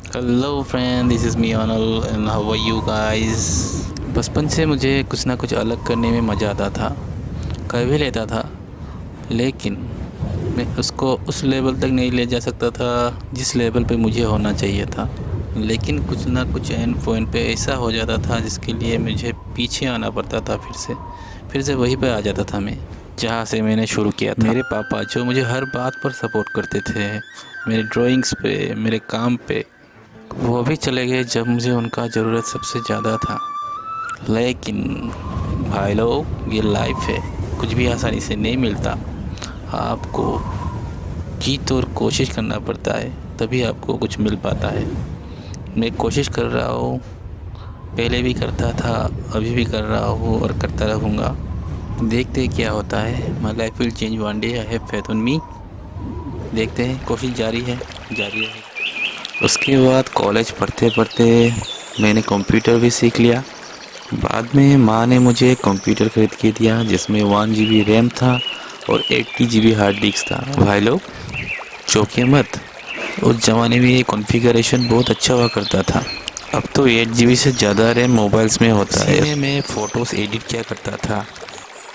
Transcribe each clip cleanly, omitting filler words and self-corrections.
Hello friend, this is me Anal and how are you guys. बचपन से मुझे कुछ ना कुछ अलग करने में मज़ा आता था, कर भी लेता था, लेकिन मैं उसको उस लेवल तक नहीं ले जा सकता था जिस लेवल पे मुझे होना चाहिए था। लेकिन कुछ ना कुछ एंड पॉइंट पे ऐसा हो जाता था जिसके लिए मुझे पीछे आना पड़ता था। फिर से वहीं पे आ जाता था मैं जहाँ से मैंने शुरू किया था। मेरे पापा जो मुझे हर बात पर सपोर्ट करते थे, मेरे ड्राइंग्स पे, मेरे काम पे, वो भी चले गए जब मुझे उनका ज़रूरत सबसे ज़्यादा था। लेकिन भाई लोग, ये लाइफ है, कुछ भी आसानी से नहीं मिलता। आपको जी तोड़ कोशिश करना पड़ता है, तभी आपको कुछ मिल पाता है। मैं कोशिश कर रहा हूँ, पहले भी करता था, अभी भी कर रहा हूँ और करता रहूँगा। देखते हैं क्या होता है। My life will change one day, I have faith on me. देखते हैं, कोशिश जारी है। उसके बाद कॉलेज पढ़ते पढ़ते मैंने कंप्यूटर भी सीख लिया। बाद में माँ ने मुझे कंप्यूटर खरीद के दिया जिसमें 1 GB रैम था और 80 GB हार्ड डिस्क था। भाई लोग, चौंकिए मत, उस ज़माने में ये कॉन्फ़िगरेशन बहुत अच्छा हुआ करता था। अब तो 8 GB से ज़्यादा रैम मोबाइल्स में होता है। इसी में मैं फ़ोटोज़ एडिट किया करता था।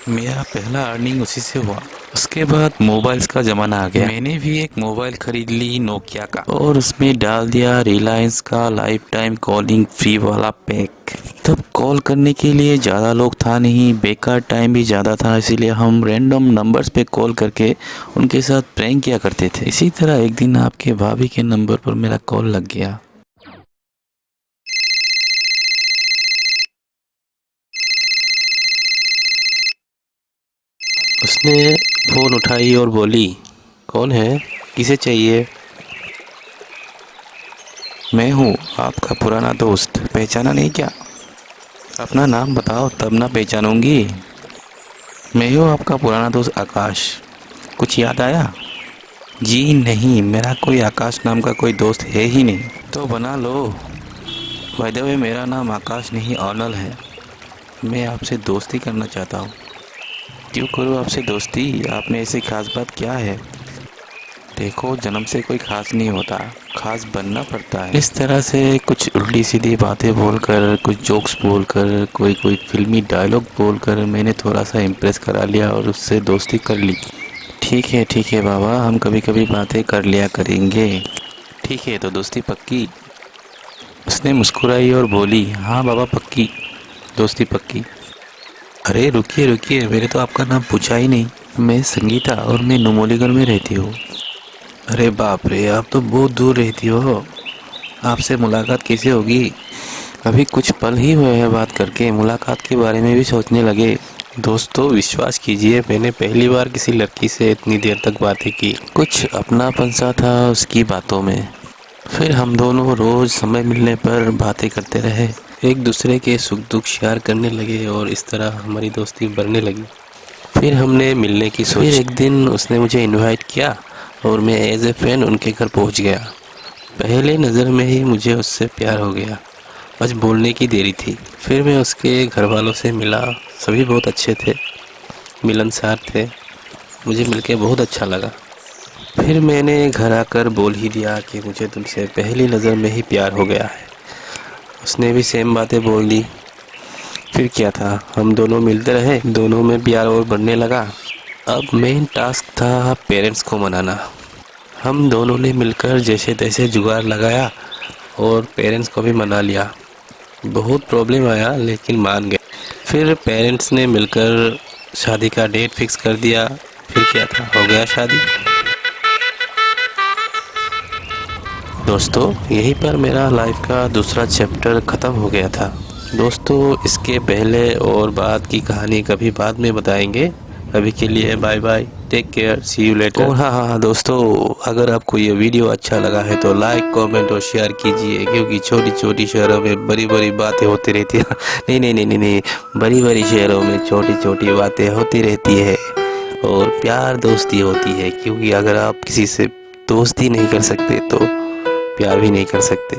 मेरा पहला अर्निंग उसी से हुआ। उसके बाद मोबाइल्स का ज़माना आ गया। मैंने भी एक मोबाइल ख़रीद ली नोकिया का, और उसमें डाल दिया रिलायंस का लाइफ टाइम कॉलिंग फ्री वाला पैक। तब कॉल करने के लिए ज़्यादा लोग था नहीं, बेकार टाइम भी ज़्यादा था, इसीलिए हम रैंडम नंबर्स पे कॉल करके उनके साथ प्रैंक किया करते थे। इसी तरह एक दिन आपके भाभी के नंबर पर मेरा कॉल लग गया। उसने फ़ोन उठाई और बोली, कौन है, किसे चाहिए? मैं हूँ आपका पुराना दोस्त, पहचाना नहीं क्या? अपना नाम बताओ तब ना पहचानूंगी। मैं हूँ आपका पुराना दोस्त आकाश। कुछ याद आया? जी नहीं, मेरा कोई आकाश नाम का कोई दोस्त है ही नहीं। तो बना लो। बाय द वे, मेरा नाम आकाश नहीं अनल है। मैं आपसे दोस्ती करना चाहता हूँ। क्यों करूँ आपसे दोस्ती? आप में ऐसी खास बात क्या है? देखो, जन्म से कोई खास नहीं होता, खास बनना पड़ता है। इस तरह से कुछ उल्टी सीधी बातें बोलकर, कुछ जोक्स बोलकर, कोई कोई फिल्मी डायलॉग बोलकर मैंने थोड़ा सा इम्प्रेस करा लिया और उससे दोस्ती कर ली। ठीक है बाबा, हम कभी कभी बातें कर लिया करेंगे। ठीक है, तो दोस्ती पक्की? उसने मुस्कुराई और बोली, हाँ बाबा पक्की, दोस्ती पक्की। अरे रुकिए रुकिए, मैंने तो आपका नाम पूछा ही नहीं। मैं संगीता और मैं नुमोलीगढ़ में रहती हूँ। अरे बाप रे, आप तो बहुत दूर रहती हो, आपसे मुलाकात कैसे होगी? अभी कुछ पल ही हुए हैं बात करके, मुलाकात के बारे में भी सोचने लगे। दोस्तों विश्वास कीजिए, मैंने पहली बार किसी लड़की से इतनी देर तक बातें की। कुछ अपनापन सा था उसकी बातों में। फिर हम दोनों रोज़ समय मिलने पर बातें करते रहे, एक दूसरे के सुख दुख शेयर करने लगे और इस तरह हमारी दोस्ती बढ़ने लगी। फिर हमने मिलने की सोची। फिर एक दिन उसने मुझे इनवाइट किया और मैं एज ए फ्रेंड उनके घर पहुंच गया। पहले नज़र में ही मुझे उससे प्यार हो गया, बस बोलने की देरी थी। फिर मैं उसके घर वालों से मिला, सभी बहुत अच्छे थे, मिलनसार थे, मुझे मिलके बहुत अच्छा लगा। फिर मैंने घर आकर बोल ही दिया कि मुझे तुमसे पहली नज़र में ही प्यार हो गया है। उसने भी सेम बातें बोल दी। फिर क्या था, हम दोनों मिलते रहे, दोनों में प्यार और बढ़ने लगा। अब मेन टास्क था पेरेंट्स को मनाना। हम दोनों ने मिलकर जैसे तैसे जुगाड़ लगाया और पेरेंट्स को भी मना लिया। बहुत प्रॉब्लम आया लेकिन मान गए। फिर पेरेंट्स ने मिलकर शादी का डेट फिक्स कर दिया। फिर क्या था, हो गया शादी। दोस्तों, यहीं पर मेरा लाइफ का दूसरा चैप्टर ख़त्म हो गया था। दोस्तों, इसके पहले और बाद की कहानी कभी बाद में बताएंगे। अभी के लिए bye bye, take care, see you later. और हाँ दोस्तों, अगर आपको ये वीडियो अच्छा लगा है तो लाइक कमेंट और शेयर कीजिए, क्योंकि छोटी छोटी शहरों में बड़ी बड़ी बातें होती रहती है। नहीं, बड़ी बड़ी शहरों में छोटी छोटी बातें होती रहती है और प्यार दोस्ती होती है, क्योंकि अगर आप किसी से दोस्ती नहीं कर सकते तो प्यार भी नहीं कर सकते।